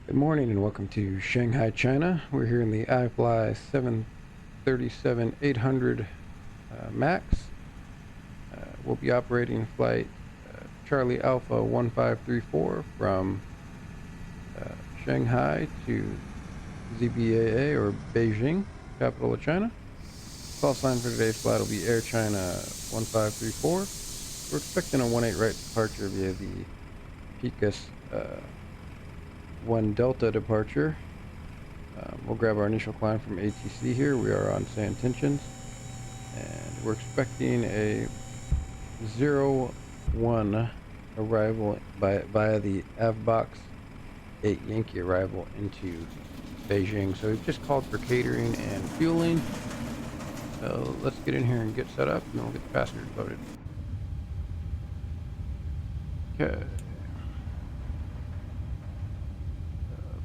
Good morning and welcome to Shanghai, China. We're here in the iFly 737-800 MAX. We'll be operating flight Charlie Alpha 1534 from Shanghai to ZBAA or Beijing, capital of China. Call sign for today's flight will be Air China 1534. We're expecting a 18 right departure via the Picus 1 Delta departure. We'll grab our initial climb from ATC here. We are on SayIntentions, and we're expecting a 01 arrival via the AVBox 8 Yankee arrival into Beijing. So we've just called for catering and fueling. So let's get in here and get set up, and then we'll get the passengers loaded. Okay.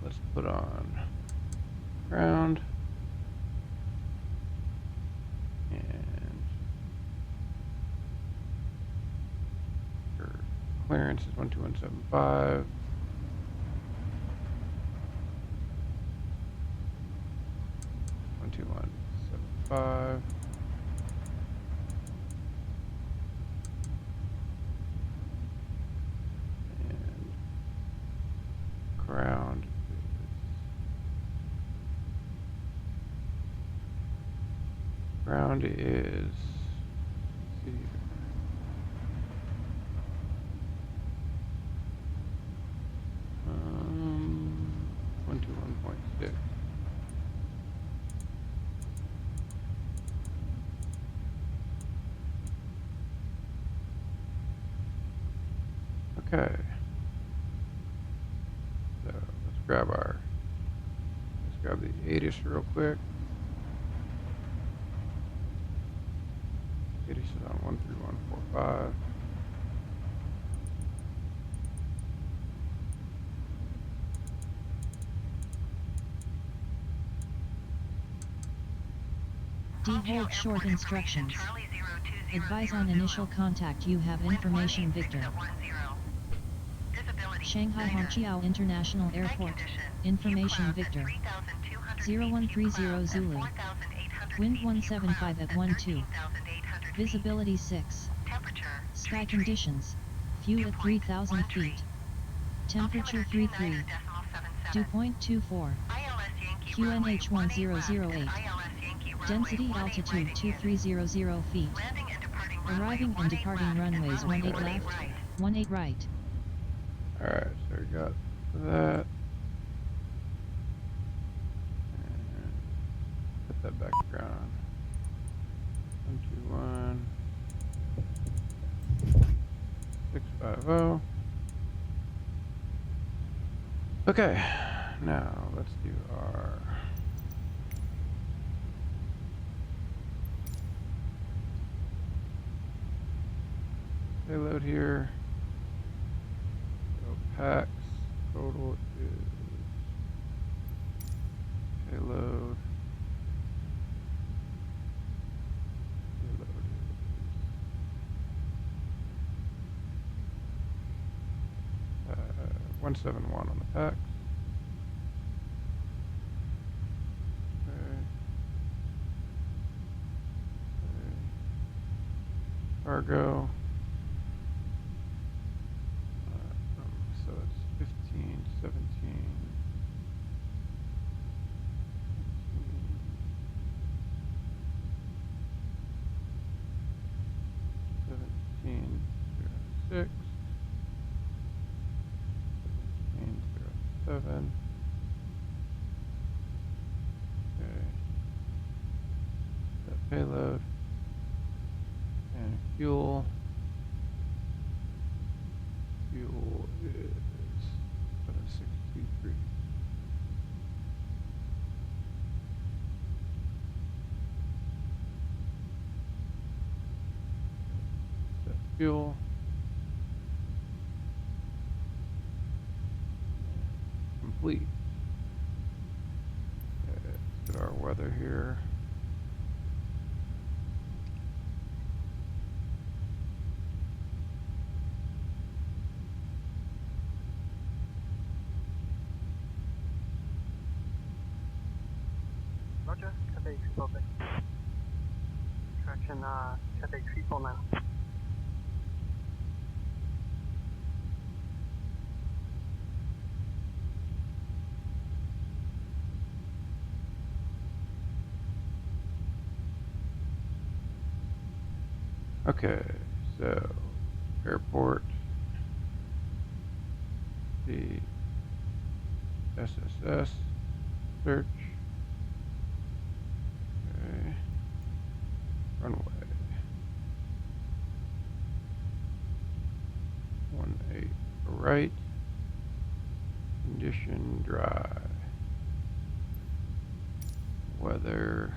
Let's put on ground. And your clearance is 12175. And ground is, let's see, 121.6. Okay. So let's grab the ATIS real quick. ATIS is on 13145. Hold short instructions. Advise on initial contact. You have information Victor. Shanghai Hongqiao International Airport. Information Victor. 0130 Zulu. Wind 175 at 12. Visibility 6. Sky conditions. View at 3,000 feet. Temperature 33. Dew point 24. QNH 1008. Density altitude 2300 feet. Arriving and departing runways 18 left, 18 right. Alright, so we got that. And put that back to ground. 121 650. Okay, now let's do our payload here. So packs total is payload. Payload is 171 on the packs. Cargo. So it's 15, 17, 1706, 1707. Okay. That payload. And fuel is 7623. Set fuel. Complete. Okay, let's get our weather here. Cathay 346. Correction, Cathay 349. Okay, so airport, the SSS search. Okay, runway 18 right, condition dry, weather,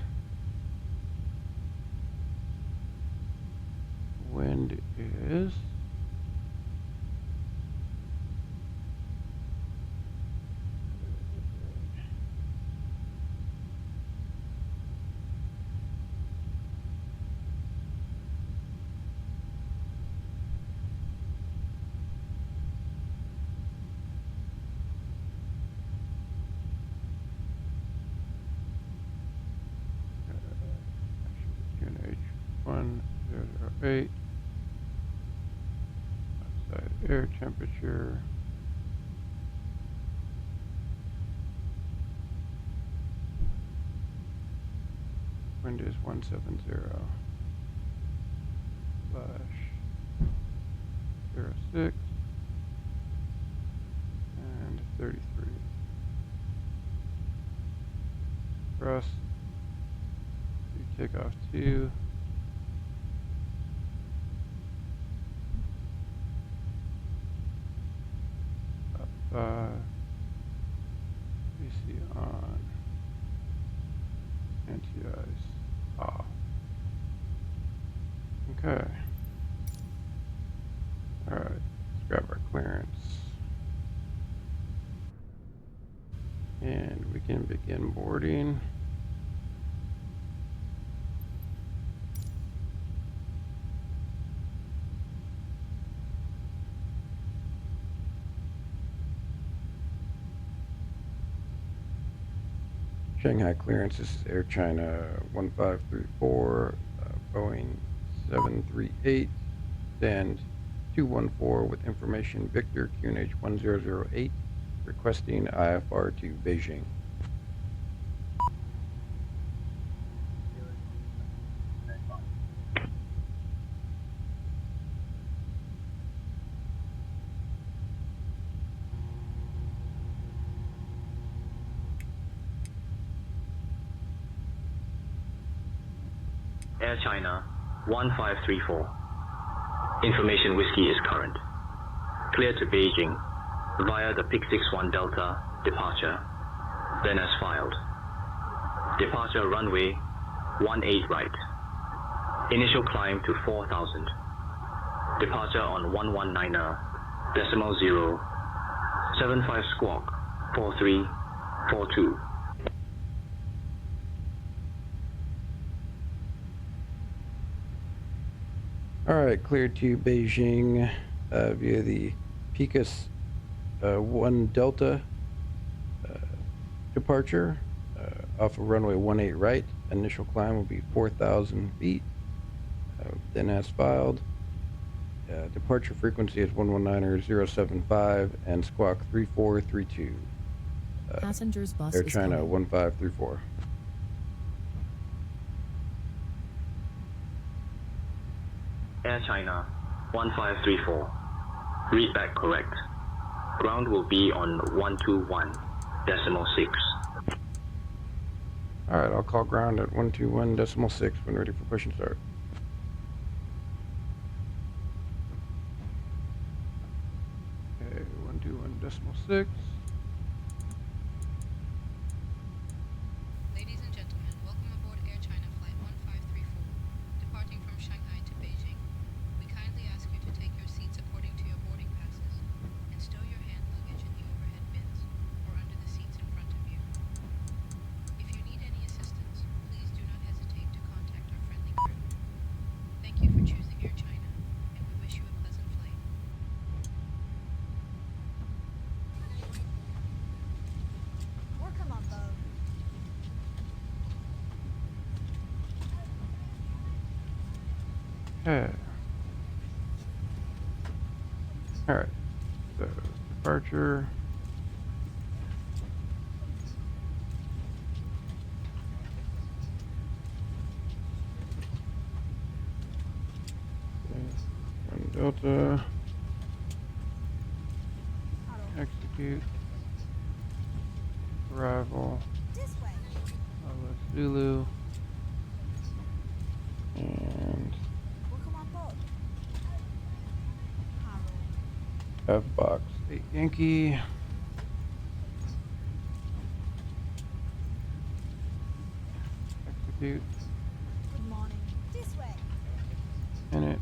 wind is 108, outside air temperature, wind is 170 slash 06 and 33. Thrust to takeoff 2. Up 5. AC on. Anti-ice off. Okay. All right. Let's grab our clearance. And we can begin boarding. Shanghai clearance. This is Air China 1534, Boeing 738, stand 214 with information Victor QNH 1008, requesting IFR to Beijing. Air China 1534. Information Whiskey is current. Clear to Beijing via the Pic 61 Delta departure, then as filed. Departure runway 18 right. Initial climb to 4,000. Departure on 119.0, 75 squawk 4342. All right, clear to Beijing via the Picus 1 Delta departure off of runway 18 right. Initial climb will be 4,000 feet. Then as filed, departure frequency is 119.075 and squawk 3432. Passengers bus Air is China coming. 1534. Air China 1534. Read back correct. Ground will be on 121.6. All right, I'll call ground at 121.6 when ready for push and start. Okay, 121.6. Ladies and gentlemen, welcome aboard Air China Flight 1534, departing from Shanghai to Beijing. We kindly ask you to take your seats according to your boarding passes and stow your hand luggage in the overhead bins or under the seats in front of you. If you need any assistance, please do not hesitate to contact our friendly crew. Thank you for choosing Air China, and we wish you a pleasant flight. Okay. Alright. So, departure. One Delta. Execute. Arrival. Zulu. And F box 8 Yankee. Execute. Good morning. This way. In it.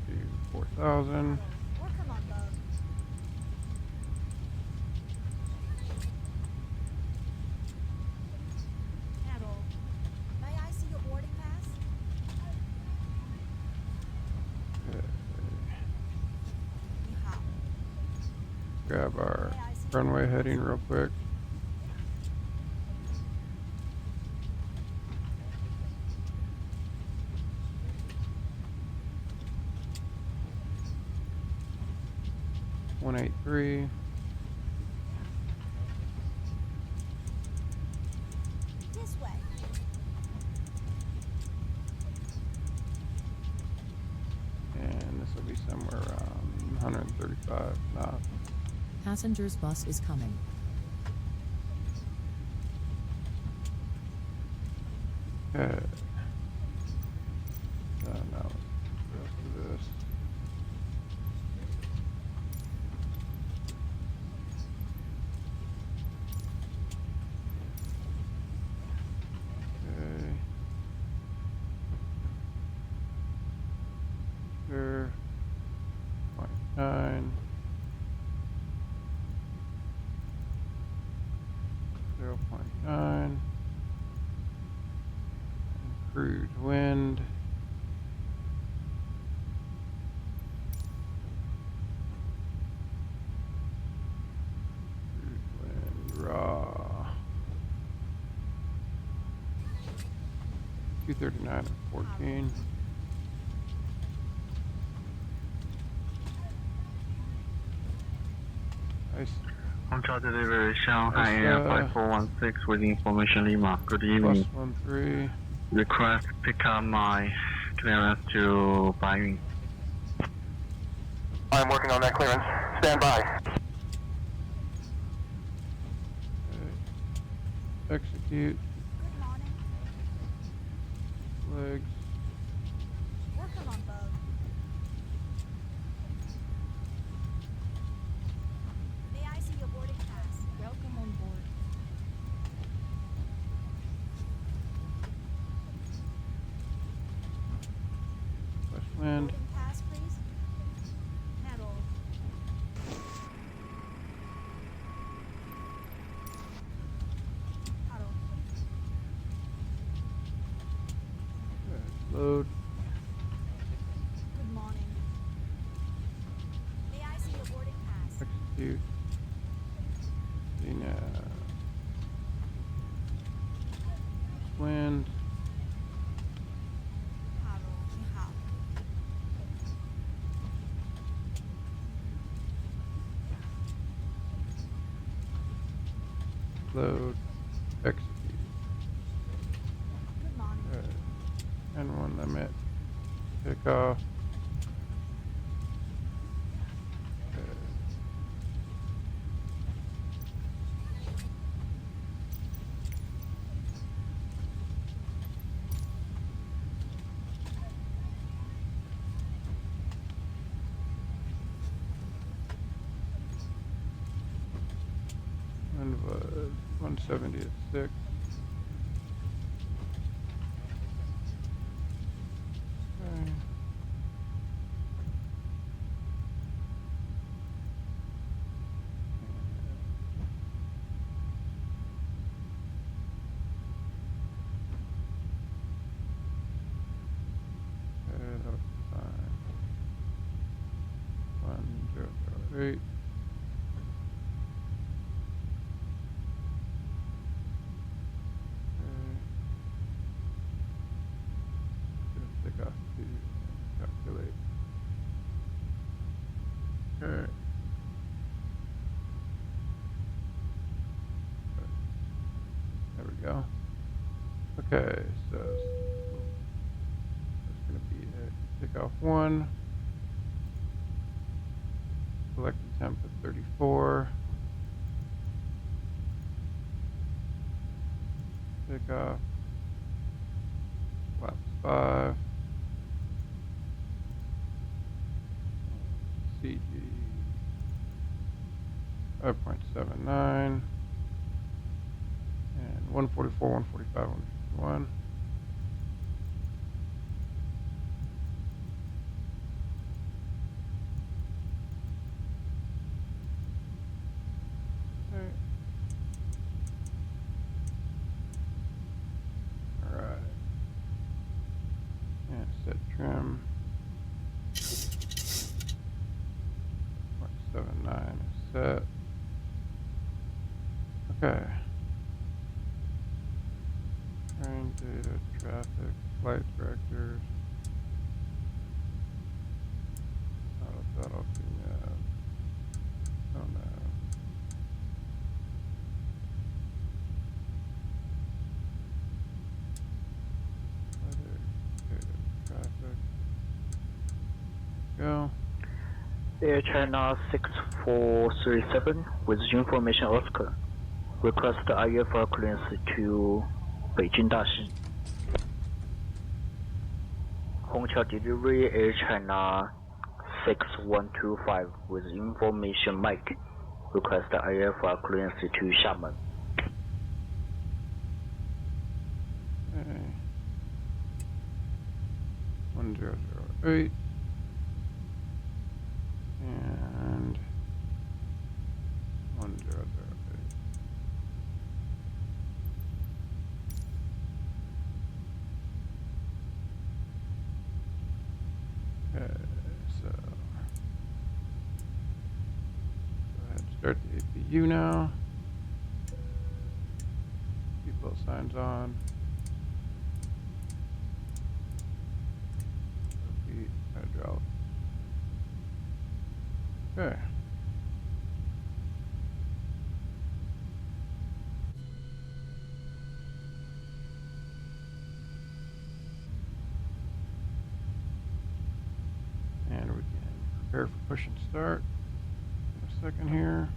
Do 4,000. Welcome on board. Hello. May I see your boarding pass? Ni hao. Grab our runway heading real quick. One 183. This way. And this will be somewhere around 135 knots. Passengers bus is coming. Okay. So now let's do the rest of this. Okay. There. 0.9. 0.9. Cruise wind. Cruise wind raw. 239 and 14. Nice. Hongqiao delivery Shanghai Nice, Air 5416 with information Lima. Good evening. +13. Request pick up my clearance to Beijing. I'm working on that clearance. Stand by. Okay. Execute. Good morning. Legs. Welcome on board. May I see your boarding pass? Welcome on board. West wind. Boarding pass, please. Hello. Hello. Okay. Load. Good morning. May I see your boarding pass? Execute. Wind. Hello. Ni hao. Load. Execute. Good morning. Okay. N1 limit. Pick off. Okay. Wind was 170 at 6. Okay. That'll be fine. 108. calculate. Okay. There we go. Okay, so that's going to be it. Take off 1. Select the temp at 34. Take off. Flaps 5. CG 5.79. And 144, 145, 151. Alright. And set trim. 0.79 is set. Okay. Train data, traffic, flight directors. Auto nav. Oh no. Weather, data, traffic. There we go. Air China 6437 with information Oscar. Request iFly clearance to Beijing Daxing. Hongqiao delivery Air China 6125 with information Mike. Request iFly clearance to Xiamen. Okay. 1008. And 1008. Okay, so go ahead and start the APU now. Seatbelt signs on. Repeat hydraulics. Okay. And we can prepare for push and start in a second here.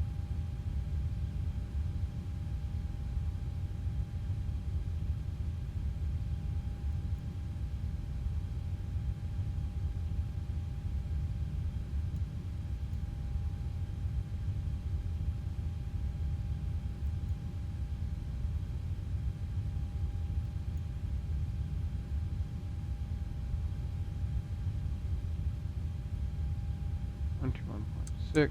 One to 1.6.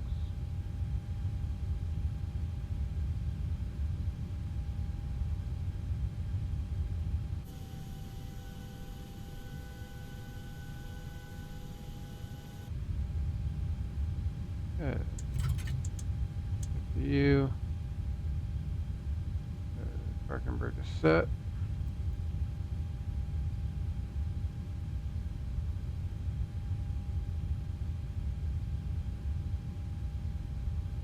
Okay. APU. Parking brake is set.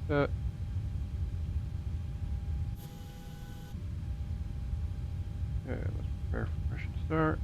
Set. Okay, let's prepare for push and start.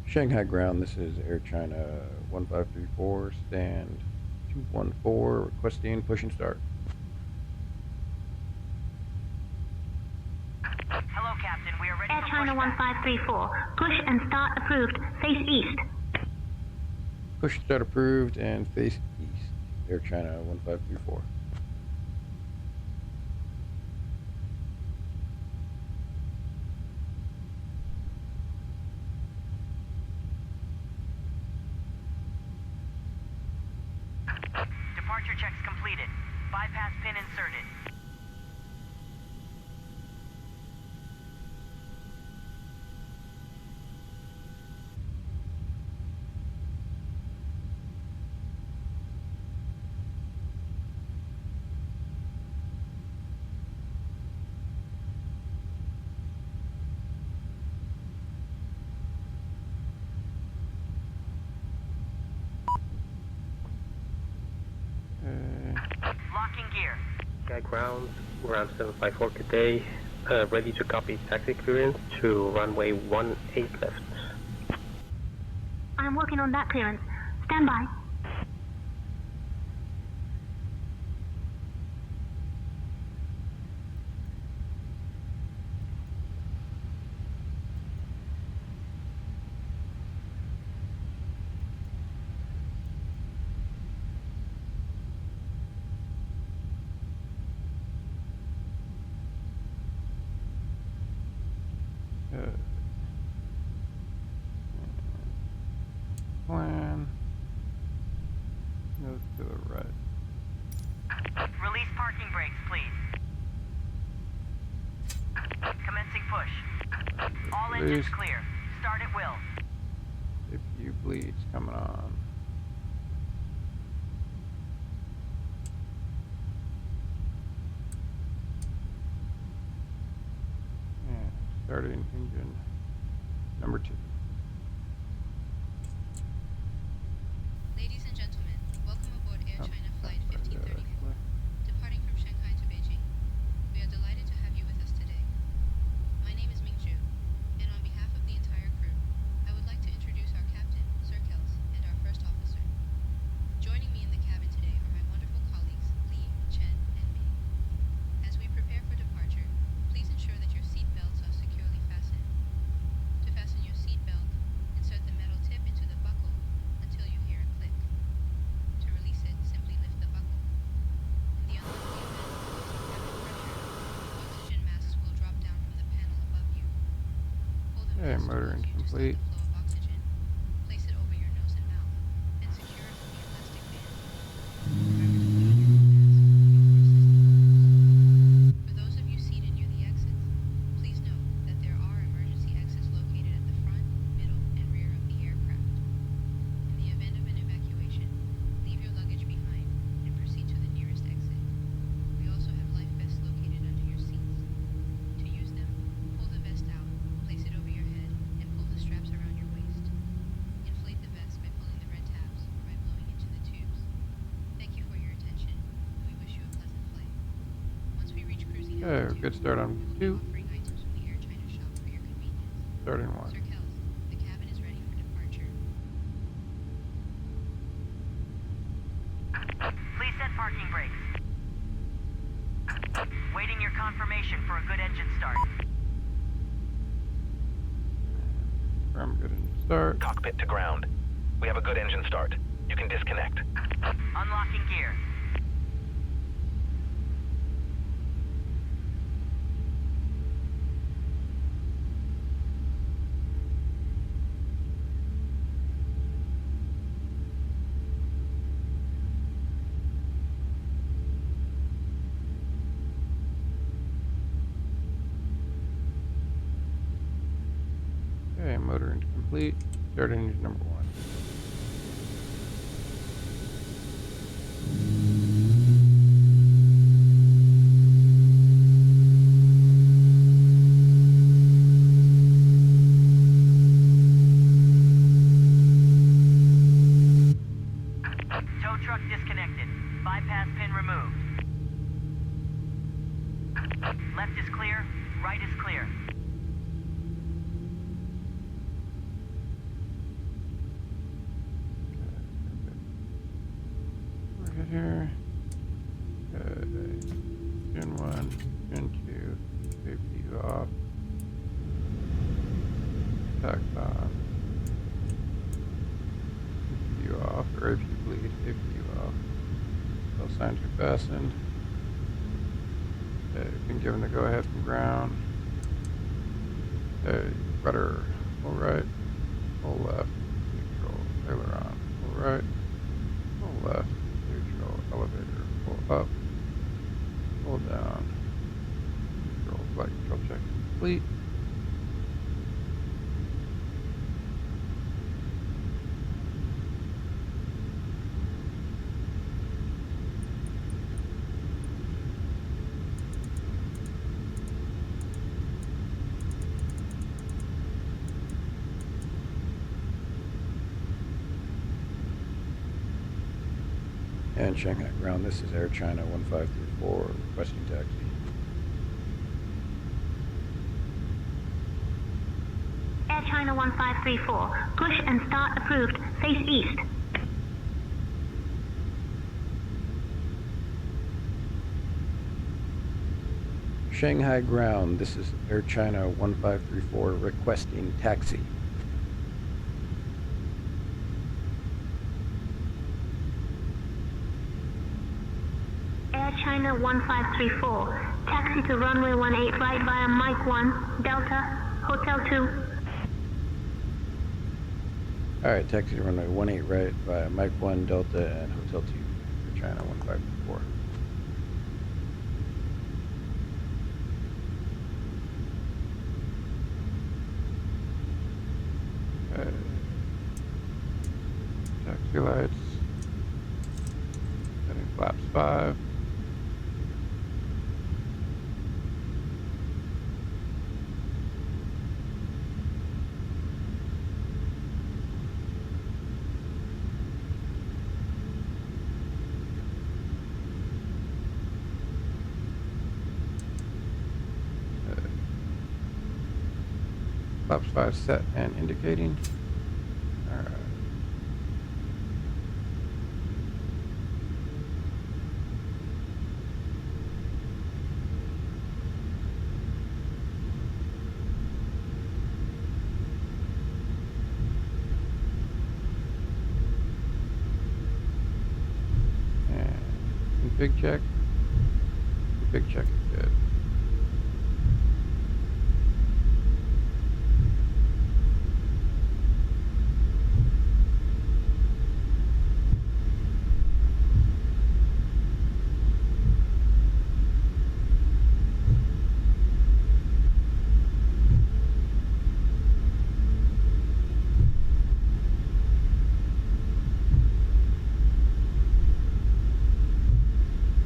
Shanghai ground, this is Air China 1534, stand 214, requesting push and start. Hello, Captain. We are ready Air China 1534. Push and start approved. Face east. Push and start approved and face east. Air China 1534. Departure checks completed. Bypass pin inserted. Locking gear. Sky ground, ground 754 today, ready to copy taxi clearance to runway 18 left. I'm working on that clearance. Stand by. Plan. Goes to the right. Release parking brakes, please. Commencing push. All engines clear. Start at will. If you bleeds coming on. And starting engine number 2. Ladies and gentlemen, welcome aboard Air China Flight 1534, departing from Shanghai to Beijing. We are delighted to have you with us today. My name is Mingju, and on behalf of the entire crew, I would like to introduce our captain, Sir Kels, and our first officer. Joining me in the cabin today are my wonderful colleagues, Li, Chen, and Ming. As we prepare for departure, please ensure that your seat belts are securely fastened. To fasten your seat belt, insert the metal tip into the buckle until you hear a click. To release it, simply lift the buckle. In the unlikely event of losing cabin pressure, oxygen masks will drop down from the panel above you. Hold the mask motor towards you to stop incomplete. the flow of oxygen. Place it over your nose and mouth, and secure it with the elastic band. Remember to put on your new mask when you are assisting. For those of you seated near the exits, please note that there are emergency exits located at the front, middle, and rear of the aircraft. In the event of an evacuation, leave your luggage behind and proceed to the nearest exit. We also have life vests located under your seats. To use them, pull the vest out, place it over your head, and pull the straps around your waist. Inflate the vest by pulling the red tabs or by blowing into the tubes. Thank you for your attention, and we wish you a pleasant flight. Once we reach cruising altitude, Good start on we will be 2. offering items from the Air China shop for your convenience. Starting 1. Sir Kels, the cabin is ready for departure. Please set parking brakes. Waiting your confirmation for a good engine start. Confirm good engine start. Cockpit to ground. We have a good engine start. You can disconnect. Unlocking gear. Okay, motor incomplete. Start engine number 1. Tow truck disconnected. Bypass pin removed. Left is clear. Right is clear. We're good here. Gen 1, Gen 2, APU off. Tax on. APU off, or APU bleed, APU off. All signs are fastened. Okay, been given the go ahead from ground. Okay, rudder, full right, full left, neutral, aileron, full right, full left, neutral, elevator, full up, Hold down. Flight control check complete. And Shanghai ground, this is Air China 1534, requesting taxi. Air China 1534, push and start approved, face east. Shanghai ground, this is Air China 1534, requesting taxi. Air China 1534, taxi to runway 18 right via Mike 1, Delta, Hotel 2. Alright, taxi to runway 18 right via Mike 1, Delta, and Hotel 2, Air China 1534. Taxi lights. Setting flaps 5. Flaps 5 set and indicating. Alright. And config check. Config check is good.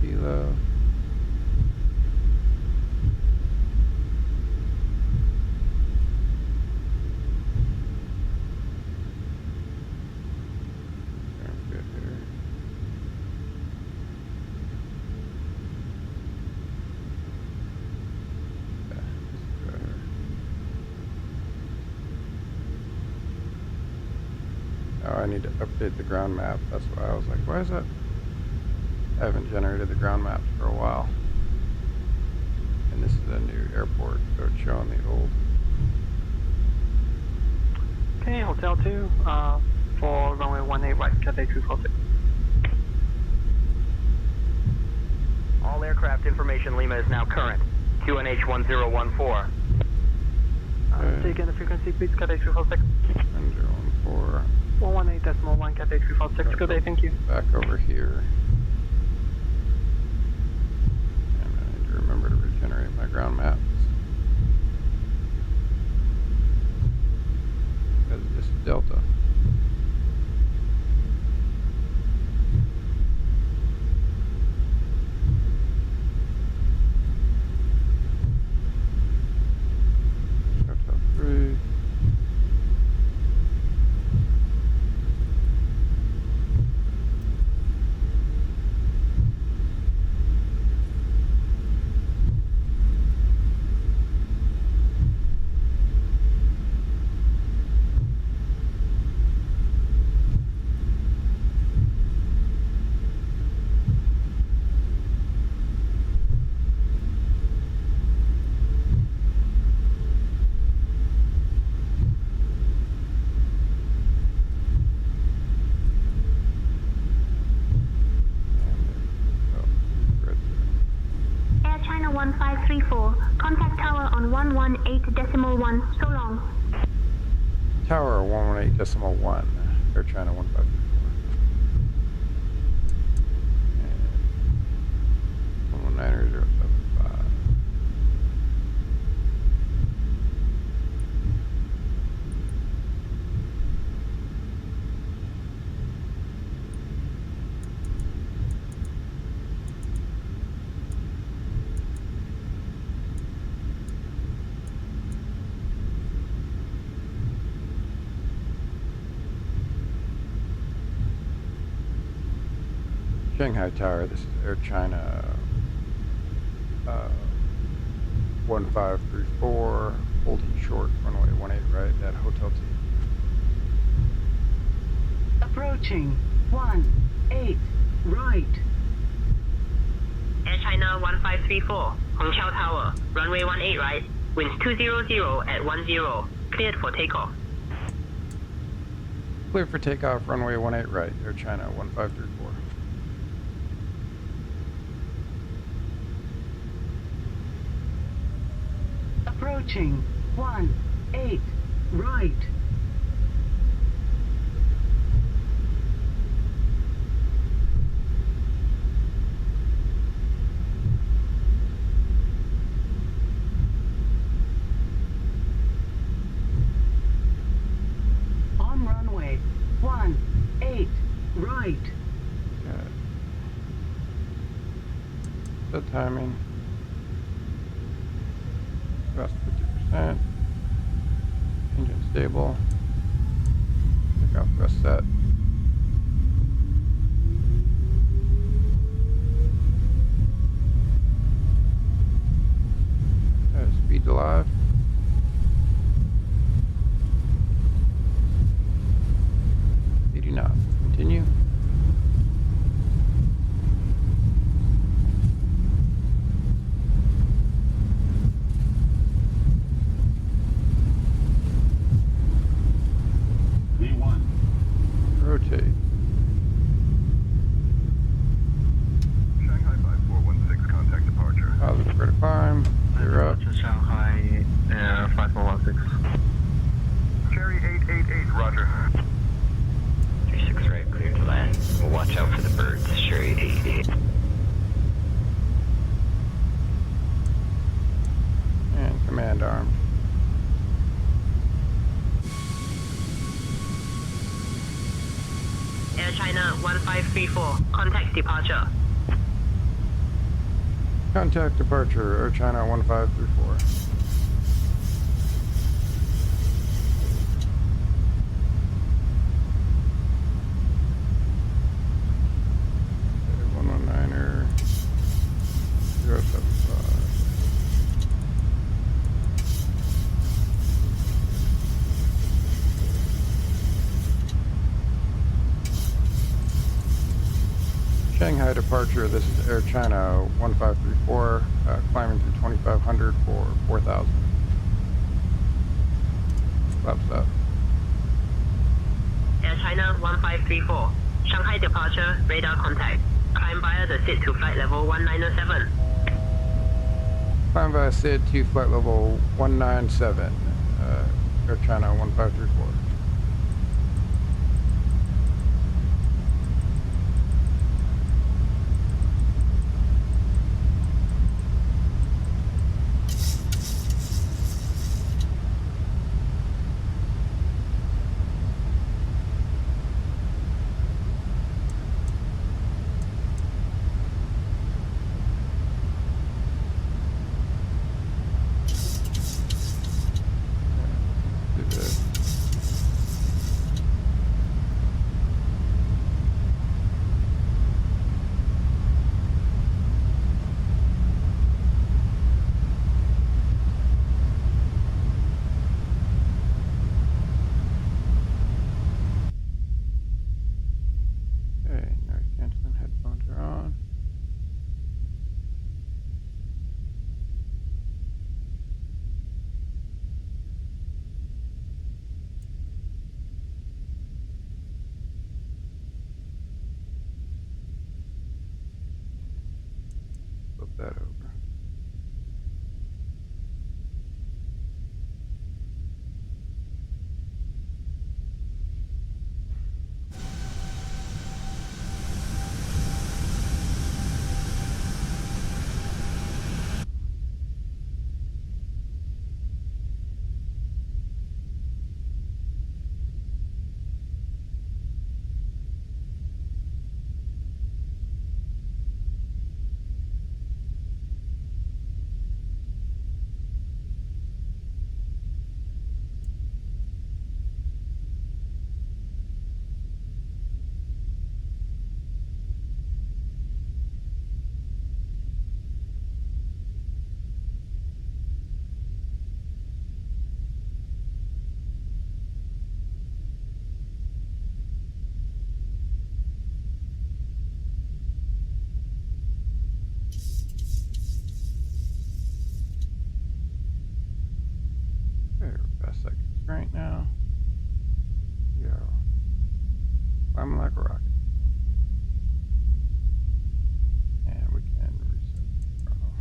Kilo. Good here. Yeah, this is better. Oh, I need to update the ground map. That's why I was like, why is that? I haven't generated the ground maps for a while. And this is a new airport, so it's showing the old. Okay, Hotel 2, for runway 18 right, Cathay 246. All aircraft information Lima is now current. QNH 1014. Say again the frequency, please, Cathay 246. 1014. 118.1, Cathay 346. Good day, thank you. Back over here. And I need to remember to regenerate my ground maps. Because this is Delta. Hotel 3. Air China 1534, contact tower on 118.1, so long. Tower 118.1, Air China 1534. And 319er075. Shanghai Tower, this is Air China 1534, holding short, runway 18 right at Hotel T. Approaching 18 right. Air China 1534, Hongqiao Tower, runway 18 right, winds 200 at 10, cleared for takeoff. Clear for takeoff, runway 18 right, Air China 1534. Approaching 18 right. On runway 18 right. Okay. Set timing. Thrust 50%. Engine stable. Takeoff thrust set. Speed to live. Continue. V1. Rotate. Shanghai 5416, contact departure. Positive rate of climb. Clear up. To Shanghai 5416. Cherry 888, roger. 36 right, clear to land. We'll watch out for the birds. Cherry 88. And command arm. Air China 1534, contact departure. Contact departure, Air China 1534. Okay, 119er 075. Shanghai departure, this is Air China 1534, climbing through 2500 for 4000. Flaps up. Air China 1534, Shanghai departure, radar contact. Climb via the SID to flight level 1907. Climb via SID to flight level 197, Air China 1534. climbing like a rocket. And we can reset the chrono.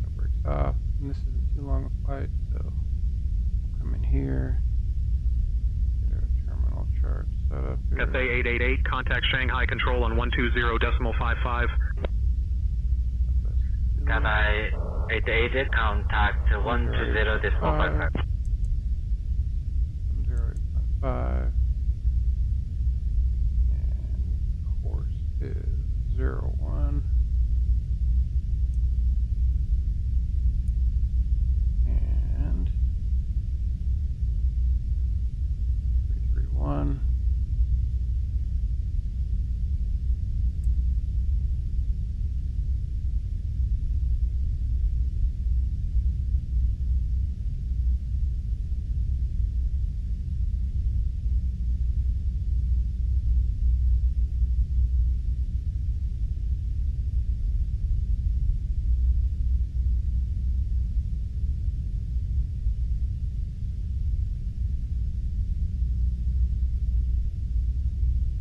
That breaks off. And this isn't too long a flight, so we'll come in here. Get our terminal chart set up here. SA888, contact Shanghai Control on 120.55. Cathay 888, contact 120.55. 08.5. And course is 01. And 331.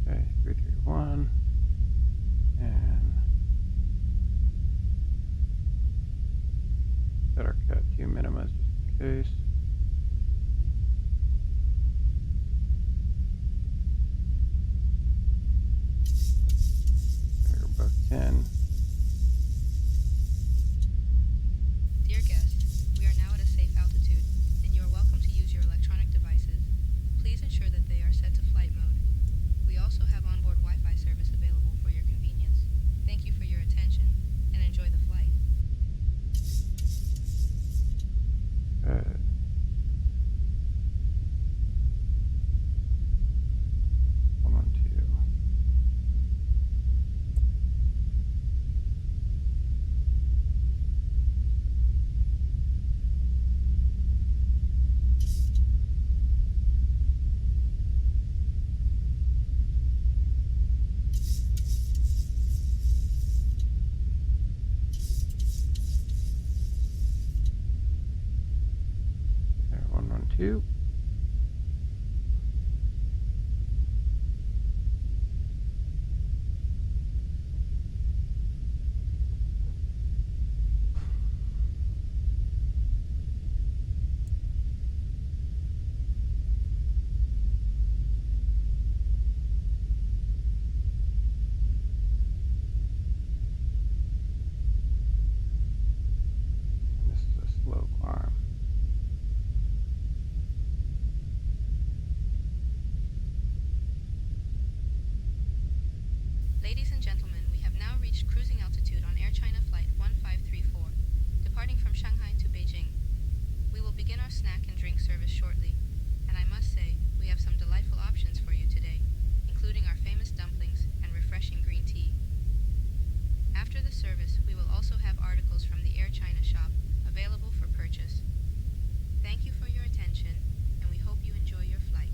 Okay, 331. And set our cat 2 minimas just in case. There, above 10. Dear guests, we are now at a safe altitude, and you are welcome to use your electronic devices. Please ensure that they are set to flight mode. We also have onboard Wi-Fi service available for your convenience. Thank you for your attention, and enjoy the flight. Good. One, one, two. There, 112. And this is a slow climb. Ladies and gentlemen, we have now reached cruising altitude on Air China Flight 1534, departing from Shanghai to Beijing. We will begin our snack and drink service shortly, and I must say, we have some delightful options for you today, including our famous dumplings and refreshing green tea. After the service, we will also have articles from the Air China shop available for purchase. Thank you for your attention, and we hope you enjoy your flight.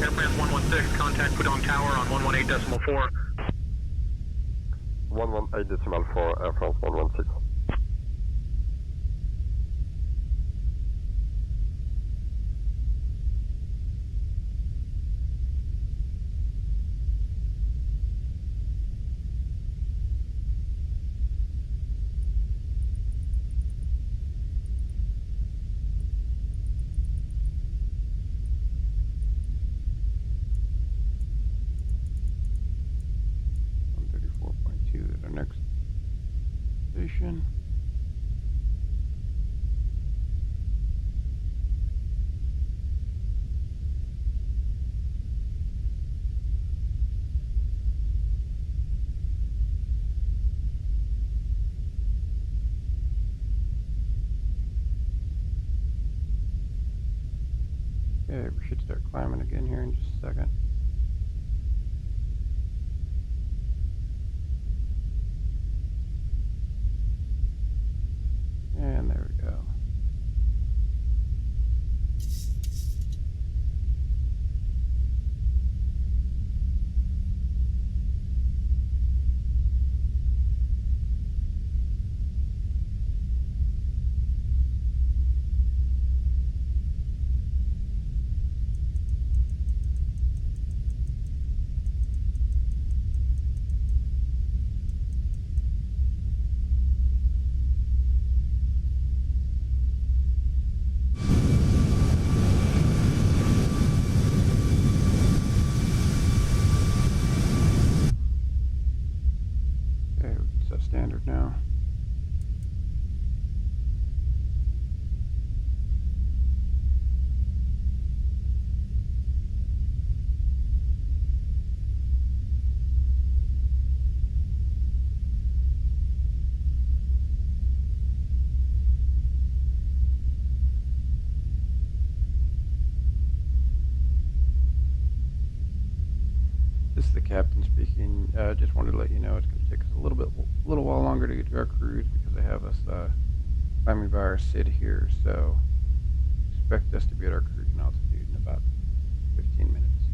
Air France 116, contact Pudong Tower on 118.4. 118.4, Air France 116. At our next station. climbing again here in just a second. And there we go. Okay, we can set standard now. This is the captain speaking. Just wanted to let you know it's going to take us a little while longer to get to our cruise because they have us climbing by our SID here. So expect us to be at our cruising altitude in about 15 minutes.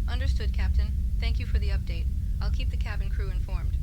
Understood, Captain. Thank you for the update. I'll keep the cabin crew informed.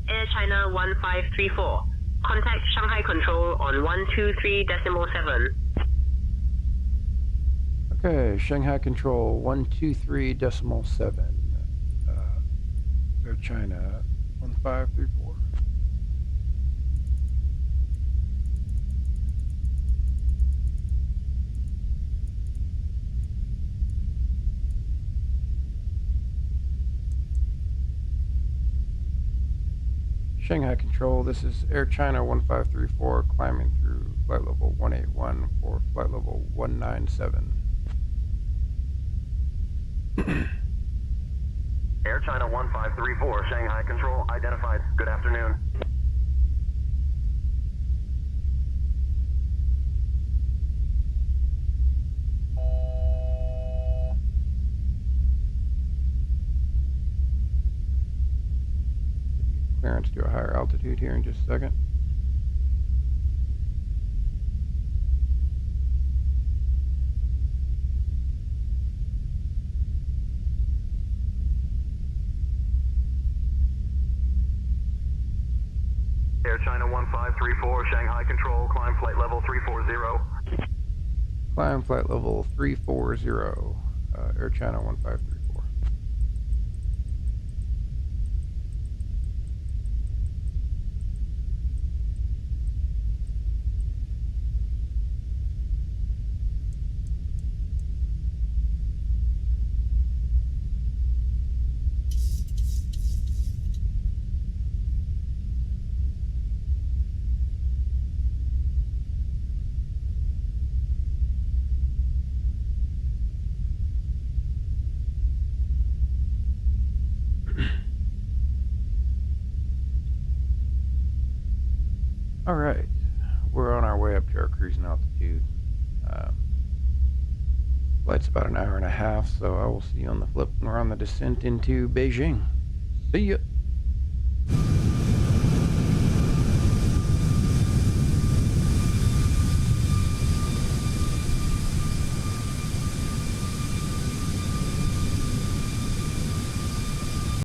Air China 1534. Contact Shanghai Control on 123.7. Okay, Shanghai Control 123.7. Air China 1534. Shanghai Control, this is Air China 1534 climbing through flight level 181 for flight level 197. Air China 1534, Shanghai Control identified. Good afternoon. Clearance to a higher altitude here in just a second. Air China 1534, Shanghai Control, climb flight level 340. Climb flight level 340, Air China 1534. All right, we're on our way up to our cruising altitude. Flight's about an hour and a half, so I will see you on the flip when we're on the descent into Beijing. See ya.